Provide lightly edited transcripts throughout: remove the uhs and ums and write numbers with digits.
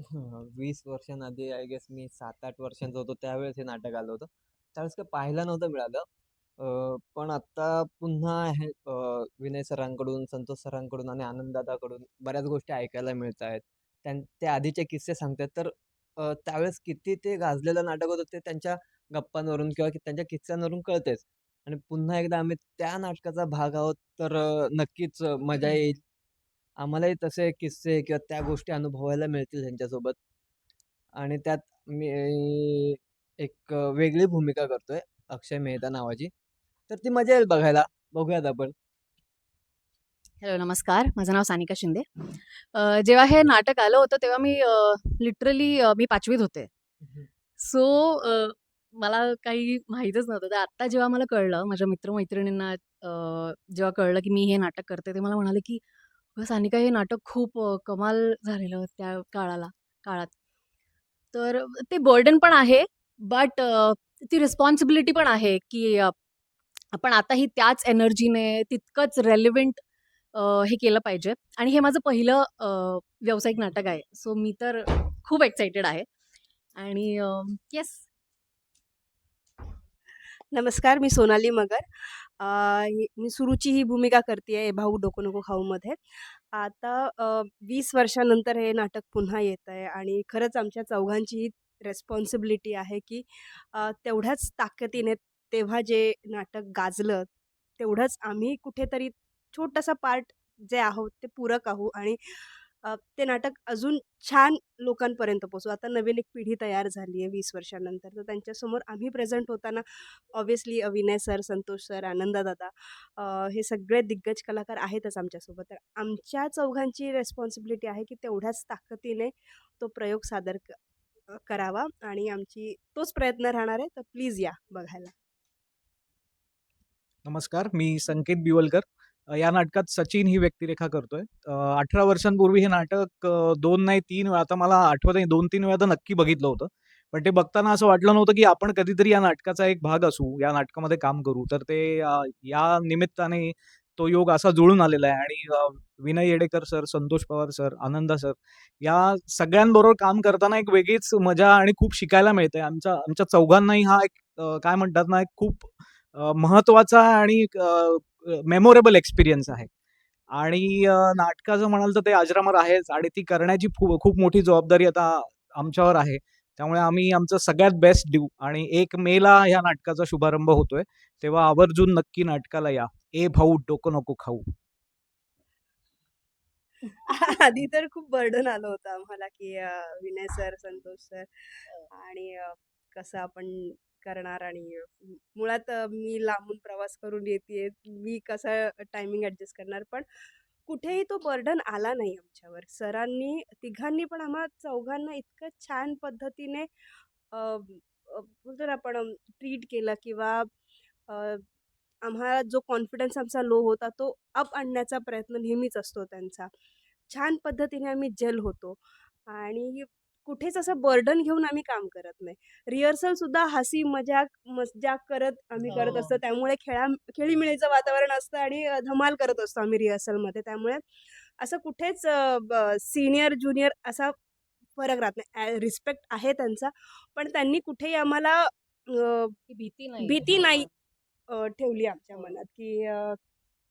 20 वर्षांआधी I guess मी 7-8 वर्षांचा होतो त्यावेळेस हे नाटक आलं होतं. त्यावेळेस काही पाहायला नव्हतं मिळालं. पण आता पुन्हा हे विनय सरांकडून, संतोष सरांकडून आणि आनंददादाकडून बऱ्याच गोष्टी ऐकायला मिळत आहेत. ते आधीचे किस्से सांगतायत तर त्यावेळेस किती ते गाजलेलं नाटक होतं ते त्यांच्या गप्पांवरून किंवा त्यांच्या किस्स्यांवरून कळतेच. आणि पुन्हा एकदा आम्ही त्या नाटकाचा भाग आहोत तर नक्कीच मजा येईल. आम्हालाही तसे किस्से किंवा त्या गोष्टी अनुभवायला मिळतील ह्यांच्यासोबत आणि त्यात मी वेगळी भूमिका करतोय, अक्षय मेहता नावाची. तर ती मजा येईल बघायला. बघूयात आपण. हॅलो, नमस्कार. माझं नाव सानिका शिंदे. जेव्हा हे नाटक आलं होतं तेव्हा मी लिटरली मी 5वीत होते. हं, सो मला काही माहीतच नव्हतं. तर आत्ता जेव्हा मला कळलं, माझ्या मित्र-मैत्रिणींना जेव्हा कळलं की मी हे नाटक करते, ते मला म्हणाले की "अगं सानिका, हे नाटक खूप कमाल झालेलं त्या काळात." तर ते बर्डन पण आहे, बट ती रिस्पॉन्सिबिलिटी पण आहे की आपण आताही त्याच एनर्जीने तितकंच रेलेव्हंट हे केलं पाहिजे आणि हे माझं पहिलं व्यावसायिक नाटक आहे. सो मी तर खूप एक्साइटेड आहे आणि येस. नमस्कार, मी सोनाली मगर. मी सुरुची ही भूमिका करतीये भाऊ डोको नको खाऊमध्ये. आता 20 वर्षानंतर हे नाटक पुन्हा येतंय आणि खरंच आमच्या चौघांची ही रिस्पॉन्सिबिलिटी आहे, की तेवढ्याच ताकदीने तेव्हा जे नाटक गाजलं, तेवढंच आम्ही कुठेतरी छोटासा पार्ट जे आहोत ते पूरक आहोत आणि ते नाटक अजून छान लोकांपर्यंत पोहोचू. आता नवीन एक पिढी तयार झाली आहे 20 वर्षानंतर, तर त्यांच्यासमोर आम्ही प्रेझेंट होताना obviously Vinay sir, Santosh sir, आनंददादा हे सगळे दिग्गज कलाकार आहेतच आमच्यासोबत. तर आमच्या चौघांची रिस्पॉन्सिबिलिटी आहे, की तेवढ्याच ताकदीने तो प्रयोग करावा आणि आमची तोच प्रयत्न राहणार आहे. तर प्लीज या बघायला. नमस्कार, मी संकेत बिवलकर. या नाटकात सचिन ही व्यक्तिरेखा करतोय. 18 वर्षांपूर्वी हे नाटक 2 नाही 3 वेळा, आता मला आठवत नाही, 2-3 वेळा तर नक्की बघितलं होतं. पण ते बघताना असं वाटलं नव्हतं, की आपण कधीतरी या नाटकाचा एक भाग असू, या नाटकामध्ये काम करू. तर ते या निमित्ताने तो योग असा जुळून आलेला आहे आणि विनय येडेकर सर, संतोष पवार सर, आनंदा सर या सगळ्यांबरोबर काम करताना एक वेगळीच मजा आणि खूप शिकायला मिळतंय. आमच्या आमच्या चौघांनाही हा एक काय म्हणतात ना, एक खूप महत्त्वाचा आणि मेमोरेबल एक्सपिरियन्स आहे. आणि नाटकाचं म्हणाल तर ते अजरामर आहेच आणि ती करण्याची खूप मोठी जबाबदारी आता आमच्यावर आहे. त्यामुळे आम्ही आमचं सगळ्यात बेस्ट देऊ आणि 1 मेला ह्या नाटकाचा शुभारंभ होतोय. तेव्हा आवर्जून नक्की नाटकाला या. ए भाऊ डोकं नको खाऊ. आधी तर खूप बर्डन आलं होतं आम्हाला, की विनय सर, संतोष सर आणि कसं आपण करणार आणि मुळात मी लांबून प्रवास करून येतेय. मी कसं टायमिंग ॲडजस्ट करणार. पण कुठेही तो बर्डन आला नाही आमच्यावर. सरांनी तिघांनी पण आम्हा चौघांना इतकं छान पद्धतीने अ, बोलतो ना आपण ट्रीट केलं किंवा अ, आम्हाला जो कॉन्फिडन्स आमचा लो होता तो अप आणण्याचा प्रयत्न नेहमीच असतो त्यांचा. छान पद्धतीने आम्ही जेल होतो आणि कुठेच असं बर्डन घेऊन आम्ही काम करत नाही. रिहर्सल सुद्धा हसी मजाक करत आम्ही करत हो. असतो. त्यामुळे खेळीमेळीचं वातावरण असतं आणि धमाल करत असतो आम्ही रिहर्सलमध्ये. त्यामुळे असं कुठेच सीनियर, ज्युनियर असा फरक राहत नाही. रिस्पेक्ट आहे त्यांचा, पण त्यांनी कुठेही आम्हाला ती भीती नाही. भीती नाही हां. ठेवली आमच्या हो. मनात, की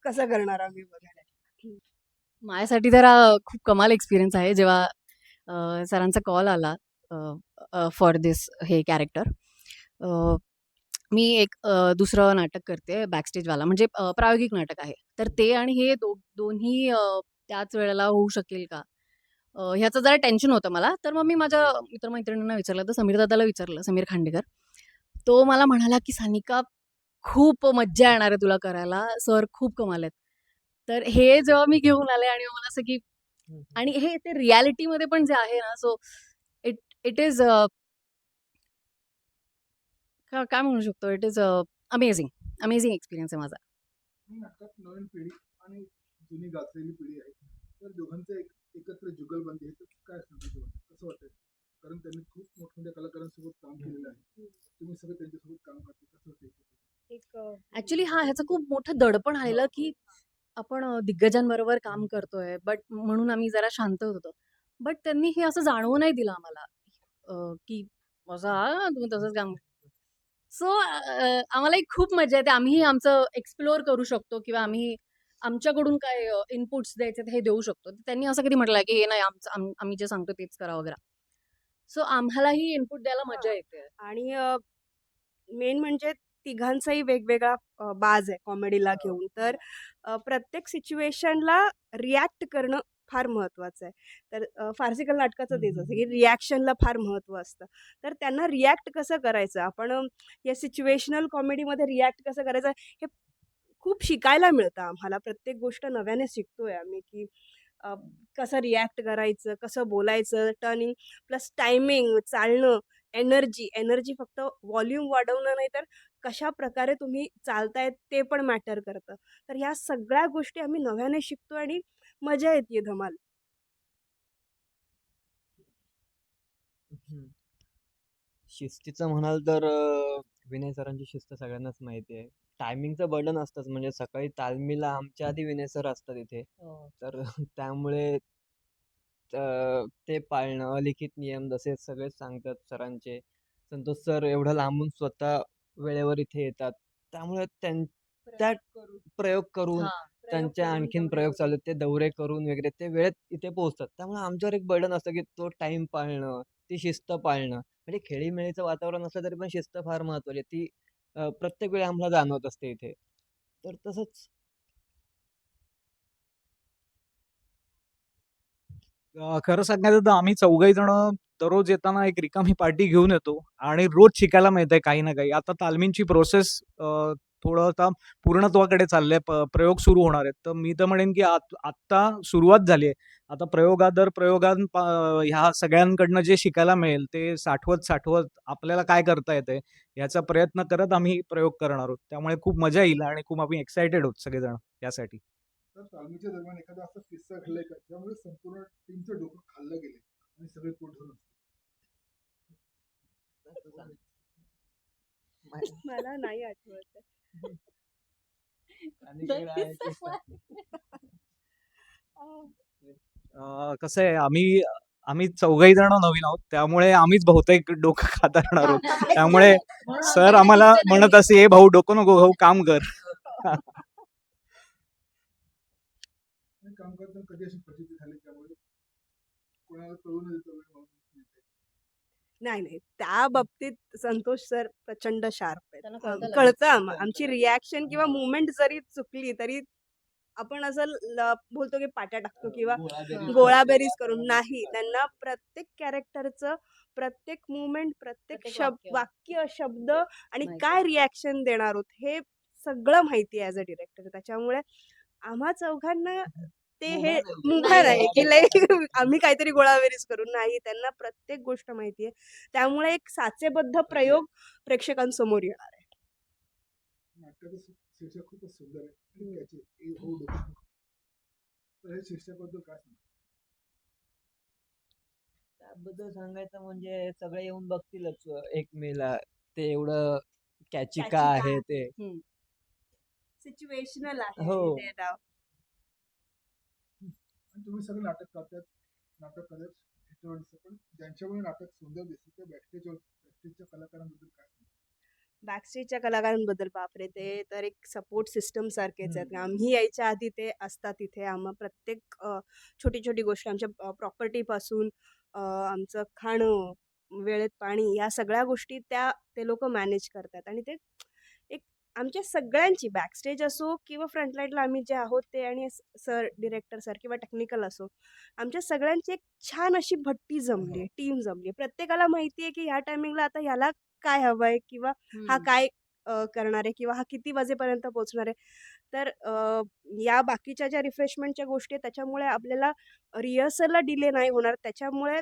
कसं करणार आम्ही वगैरे. माझ्यासाठी तर हा खूप कमाल एक्सपिरियन्स आहे जेव्हा सरांचा कॉल आला फॉर धिस हे कॅरेक्टर. मी एक दुसरं नाटक करते बॅकस्टेजवाला म्हणजे प्रायोगिक नाटक आहे. तर ते आणि हे दोन्ही त्याच वेळेला होऊ शकेल का? ह्याचं जरा टेन्शन होतं मला. तर मग मी माझ्या मित्र-मैत्रिणींना विचारलं, तर समीर दादाला विचारलं, समीर खांडेकर. तो मला म्हणाला, की "सानिका, खूप मज्जा येणार आहे तुला करायला. सर खूप कमाल आहेत." तर हे जेव्हा मी घेऊन आले आणि मला असं की हं, हं. आणि हे ते रिॲलिटीमध्ये पण जे आहे ना, सो इट इट इज काय म्हणू शकतो, it is amazing. Amazing experience आहे माझा. नाटकात नवीन पिढी आणि जुनी गाजलेली पिढी आहे. तर दोघांचं एकत्र जुगलबंदी आहे. तर काय सांगायचं वाटतं? कसं वाटतं? कारण त्यांनी खूप मोठमोठ्या कलाकारांसोबत काम केलेलं आहे. तुम्ही सगळे त्यांच्यासोबत काम करता. कसं वाटतं? एक ॲक्चुअली हां, ह्याचं खूप मोठं दडपण आलेलं, की आपण दिग्गजांबरोबर काम करतोय, बट म्हणून आम्ही जरा शांत होतो. बट त्यांनी हे असं जाणवू नाही दिलं आम्हाला की असं तुम्ही तसंच काम सो आम्हालाही खूप मजा येते. आम्हीही आमचं एक्सप्लोअर करू शकतो किंवा आम्ही आमच्याकडून काय इनपुट्स द्यायचे ते हे देऊ शकतो. तर त्यांनी असं कधी म्हटलं की हे नाही आमचं आम्ही जे सांगतो तेच करा वगैरे. सो आम्हालाही इनपुट द्यायला मजा येते. आणि मेन म्हणजे तिघांचाही वेगवेगळा बाज आहे कॉमेडीला हो. घेऊन. तर प्रत्येक सिच्युएशनला रिॲक्ट करणं फार महत्त्वाचं आहे. तर फार्सिकल नाटकाचं तेच असतं, की रिॲक्शनला फार महत्त्व असतं. तर त्यांना रिॲक्ट कसं करायचं, आपण या सिच्युएशनल कॉमेडीमध्ये रिॲक्ट कसं करायचं, हे खूप शिकायला मिळतं आम्हाला. प्रत्येक गोष्ट नव्याने शिकतोय आम्ही, की अ, कसं रिॲक्ट करायचं, कसं बोलायचं, टर्निंग प्लस टायमिंग, चालणं, एनर्जी फक्त व्हॉल्यूम वाढवणं नाही, तर कशाप्रकारे तुम्ही चालताय ते पण मॅटर करतं. तर ह्या सगळ्या गोष्टी आम्ही नव्याने शिकतोय आणि मजा येते धमाल. हं. शिस्तीचं म्हणाल तर विनय सरांची शिस्त सगळ्यांनाच माहिती आहे. टायमिंगचं बर्डन असतंच म्हणजे सकाळी तालमीला आमच्या आधी विनय सर असतात इथे. तर त्यामुळे ते पाळणं, अलिखित नियम जसे सगळेच सांगतात सरांचे. संतोष सर एवढं लांबून स्वतः वेळेवर इथे येतात. त्यामुळे त्या प्रयोग करून हां. त्यांच्या आणखीन प्रयोग चालू आहेत, ते दौरे करून वगैरे ते वेळेत इथे पोहोचतात. त्यामुळे आमच्यावर एक बर्डन असतं, की तो टाईम पाळणं, ती शिस्त पाळणं. म्हणजे खेळीमेळीचं वातावरण असलं तरी पण शिस्त फार महत्त्वाची आहे. ती प्रत्येक वेळी आम्हाला जाणवत असते इथे. तर तसंच खरं सांगायचं तर आम्ही चौघही जण दररोज येताना एक रिकामी पार्टी घेऊन येतो आणि रोज शिकायला मिळतंय काही ना काही. आता तालमींची प्रोसेस थोडं आता पूर्णत्वाकडे चाललंय. प्रयोग सुरू होणार आहेत. तर मी तर म्हणेन की आत्ता सुरुवात झाली आहे. आता प्रयोगादर ह्या सगळ्यांकडनं जे शिकायला मिळेल ते साठवत आपल्याला काय करता येतंय याचा प्रयत्न करत आम्ही प्रयोग करणार आहोत. त्यामुळे खूप मजा येईल आणि खूप आम्ही एक्सायटेड आहोत सगळेजण यासाठी. तर तालमीच्या दरम्यान एखादा असा किस्सा घडलाय का ज्यामुळे संपूर्ण टीमचं डोकं खाल्लं गेलं आणि सगळे पोट धरून मला नाही आठवत आहे. अलीकडे आहे किस्सा. कसं आहे आम्ही चौघही जण नवीन आहोत. त्यामुळे आम्हीच बहुतेक डोकं खात आहोत. त्यामुळे सर आम्हाला म्हणत असे, "ए भाऊ डोकं नको खाऊ, काम कर." आणि काम करताना कधी अशी फजिती झाली त्यामुळे कोणाला कळू न देता वेळ वाहून गेली? नाही. त्या बाबतीत संतोष सर प्रचंड शार्प आहेत. त्यांना कळतं लगेच. कळतं आमची रिॲक्शन किंवा मूव्हमेंट जरी चुकली तरी आपण असं बोलतो की पाट्या टाकतो किंवा गोळाबेरीज करून नाही. त्यांना प्रत्येक कॅरेक्टरचं प्रत्येक मूव्हमेंट, प्रत्येक प्रत्येक वाक्य. वाक्य, शब्द आणि माहिती काय रिॲक्शन देणार आहोत हे सगळं माहिती आहे ॲज अ डिरेक्टर. त्याच्यामुळे आम्हा चौघांना ते हे मुभा नाही की लय आम्ही काहीतरी गोळाबेरीज करू. नाही, त्यांना प्रत्येक गोष्ट माहिती आहे. त्यामुळे एक साचेबद्ध प्रयोग प्रेक्षकांसमोर येणार आहे. नाटकाचं शीर्षक खूपच सुंदर आहे आणि त्याचे ए हो डोकं नको. तर हे शीर्षकाबद्दल काय सांगा? त्याबद्दल सांगायचं म्हणजे सगळे येऊन बघतीलच 1 मेला. ते एवढं कॅची का Catchy का आहे ते. सिच्युएशनल आहे हो. ते नाव. आणि तुम्ही सगळे नाटक करतात, नाटक करत हिटवांचं पण ज्यांच्यामुळे नाटक सुंदर दिसतं त्या बॅकस्टेजच्या कलाकारांबद्दल काय सांगा? बॅकस्टेजच्या कलाकारांबद्दल बापरे, ते तर एक सपोर्ट सिस्टम सारखेच आहेत. आम्ही यायच्या आधी ते असतात तिथे. आम्हा प्रत्येक छोटी छोटी गोष्ट आमच्या प्रॉपर्टीपासून आमचं खाणं, वेळेत पाणी, या सगळ्या गोष्टी ते लोक मॅनेज करतात. आणि ते एक आमच्या सगळ्यांची बॅकस्टेज असो किंवा फ्रंटलाईनला आम्ही जे आहोत ते, आणि सर डिरेक्टर सर किंवा टेक्निकल असो, आमच्या सगळ्यांची एक छान अशी भट्टी जमली, टीम जमली. प्रत्येकाला माहिती आहे की ह्या टायमिंगला आता ह्याला काय हवंय किंवा हा काय करणार आहे किंवा हा किती वाजेपर्यंत पोहोचणार आहे. तर या बाकीच्या ज्या रिफ्रेशमेंटच्या गोष्टी आहेत त्याच्यामुळे आपल्याला रिहर्सलला डिले नाही होणार. त्याच्यामुळे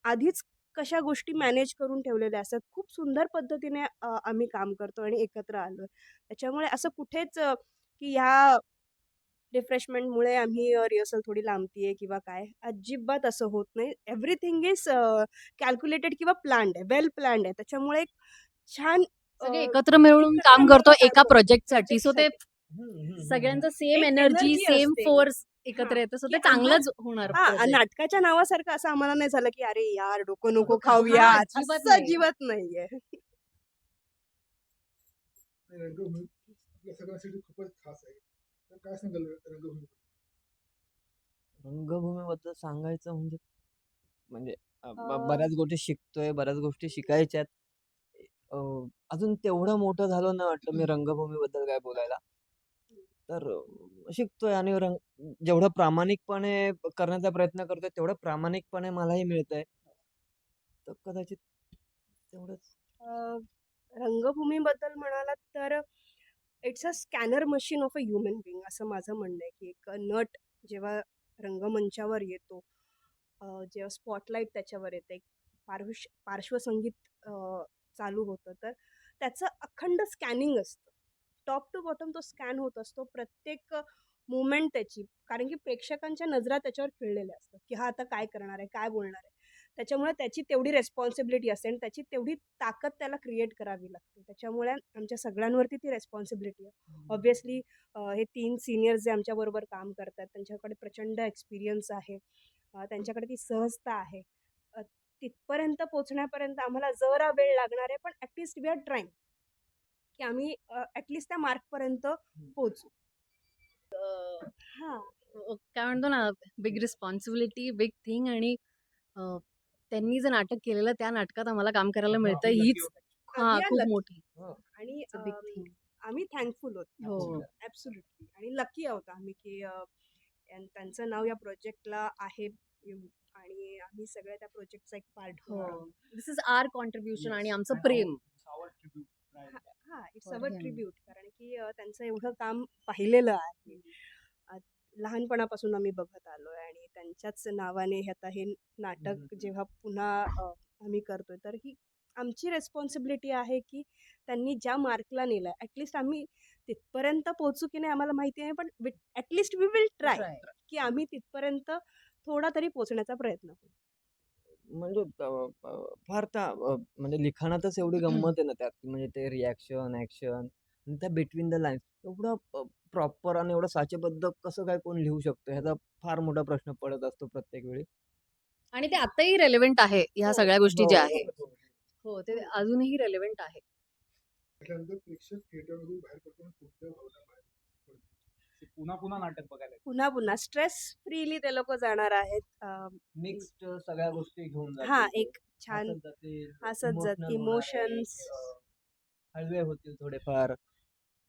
आधीच कशा गोष्टी मॅनेज करून ठेवलेल्या असतात. खूप सुंदर पद्धतीने आम्ही काम करतो आणि एकत्र आलोय. त्याच्यामुळे असं कुठेच की ह्या रिफ्रेशमेंटमुळे आम्ही रिहर्सल थोडी लांबतीये किंवा काय, अजिबात असं होत नाही. एव्हरीथिंग इज कॅल्क्युलेटेड किंवा प्लॅन्ड आहे, वेल प्लॅन्ड आहे. त्याच्यामुळे एक छान सगळे एकत्र मिळून काम करतो एका प्रोजेक्टसाठी. सो ते हं, हं, हं, हं. सगळ्यांचं सेम एक एनर्जी, energy सेम असते. फोर्स एकत्र हां, येतं सो की ते चांगलंच होणार हां, project. नाटकाच्या नावासारखं असं आम्हाला नाही झालं, की "अरे यार, डोकं नको डोकं खाऊया." हां, अजिबात असं नाही. अजिबात नाहीये. आणि रंगभूमी आपल्या सगळ्यांसाठी खूपच खास आहे. तर काय सांगाल रंगभूमी? रंगभूमीबद्दल सांगायचं म्हणजे म्हणजे अ, बऱ्याच गोष्टी शिकतोय, बऱ्याच गोष्टी शिकायच्या आहेत. अ, अजून तेवढं मोठं झालो नाही वाटलं मी रंगभूमीबद्दल काय बोलायला. तर शिकतोय आणि जेवढं प्रामाणिकपणे करण्याचा प्रयत्न करतोय, तेवढं प्रामाणिकपणे मलाही मिळतंय. तर कदाचित तेवढंच. अ, रंगभूमीबद्दल म्हणालात तर it's a scanner machine of a human being असं माझं म्हणणं आहे, की एक नट जेव्हा रंगमंचावर येतो, जेव्हा स्पॉटलाईट त्याच्यावर येते, एक पार्श्वसंगीत चालू होतं, तर त्याचं अखंड स्कॅनिंग असतं. टॉप टू बॉटम तो स्कॅन होत असतो. प्रत्येक मूव्हमेंट त्याची, कारण की प्रेक्षकांच्या नजरा त्याच्यावर खिळलेल्या असतात, की हा आता काय करणार आहे, काय बोलणार आहे. त्याच्यामुळे त्याची तेवढी रिस्पॉन्सिबिलिटी असते आणि त्याची तेवढी ताकद त्याला क्रिएट करावी लागते. त्याच्यामुळे आमच्या सगळ्यांवरती ती रिस्पॉन्सिबिलिटी आहे. ऑब्व्हियसली हे 3 सीनियर्स जे आमच्याबरोबर काम करतात, त्यांच्याकडे प्रचंड एक्सपिरियन्स आहे. त्यांच्याकडे ती सहजता आहे. अ, तिथपर्यंत पोहोचण्यापर्यंत आम्हाला जरा वेळ लागणार आहे, पण ॲट वी आर ट्राईंग, की आम्ही त्या मार्कपर्यंत पोहोचू. हां. काय म्हणतो ना, बिग रिस्पॉन्सिबिलिटी, बिग थिंग आणि अ, त्यांनी जे नाटक केलेलं त्या नाटकात आम्हाला काम करायला मिळतं आपण lucky हीच होतो. वी आर खूप लकी मोठी हो. आणि इट्स अ बिग थिंग. आम्ही थँकफुल आहोत. हो. ॲब्सोल्युटली आणि लकी आहोत आम्ही, की त्यांचं नाव या प्रोजेक्टला आहे आणि आम्ही सगळे त्या प्रोजेक्टचा एक पार्ट हो. आहोत. दिस इज आवर कॉन्ट्रिब्युशन आणि आमचं And Prem our tribute, right? हां, it's For our him. Tribute कारण की त्यांचं एवढं काम पाहिलेलं आहे. अ, लहानपणापासून आम्ही बघत आलोय आणि त्यांच्याच नावाने आता हे नाटक जेव्हा पुन्हा आम्ही करतोय, तर ही आमची रिस्पॉन्सिबिलिटी आहे, की त्यांनी ज्या मार्कला नेलं ॲटलीस्ट आम्ही तिथपर्यंत पोहोचू की नाही आम्हाला माहिती नाही, पण at least we will try, Try. की आम्ही तिथपर्यंत थोडा तरी पोहोचण्याचा प्रयत्न करू. म्हणजे फार त्या म्हणजे लिखाणातच एवढी गंमत आहे ना त्यात, की म्हणजे ते रिएक्शन, ॲक्शन आणि त्या बिटवीन द लाईन्स एवढं प्रॉपर आणि एवढं साचेबद्ध कसं काय कोण लिहू शकतो ह्याचा फार मोठा प्रश्न पडत असतो प्रत्येक वेळी. आणि ते आताही रेलेव्हंट आहे ह्या हो, सगळ्या गोष्टी हो, ज्या हो, आहे. हो. हो, ते अजूनही रेलेव्हंट आहे. त्याच्यानंतर प्रेक्षक थिएटरमधून बाहेर पडताना कोणत्या भावना बाहेर पडतात? ते पुन्हा पुन्हा नाटक बघायला येतं. पुन्हा पुन्हा स्ट्रेस फ्रीली ते लोक जाणार आहेत. मिक्स्ड सगळ्या गोष्टी घेऊन हां, जातील ते. एक छान हसत जातील, हसत जात इमोशनल होणार आहे, इमोशन्स हळवे होतील थोडेफार.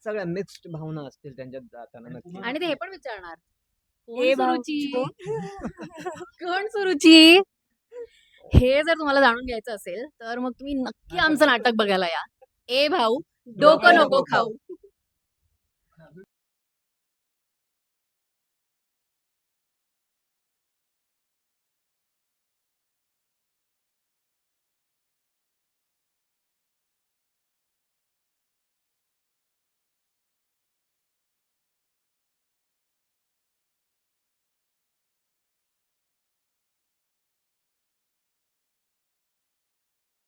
सगळ्या मिक्स्ड भावना असतील त्यांच्यात जाताना आणि नक्की. पुन्हा आणि ते हे पण विचारणार, कोण ए भाऊ सुरुची? कोण? कोण सुरुची? हे जर तुम्हाला जाणून घ्यायचं असेल, तर मग तुम्ही नक्की आमचं नाटक बघायला या. ए भाऊ, डोकं नको खाऊ.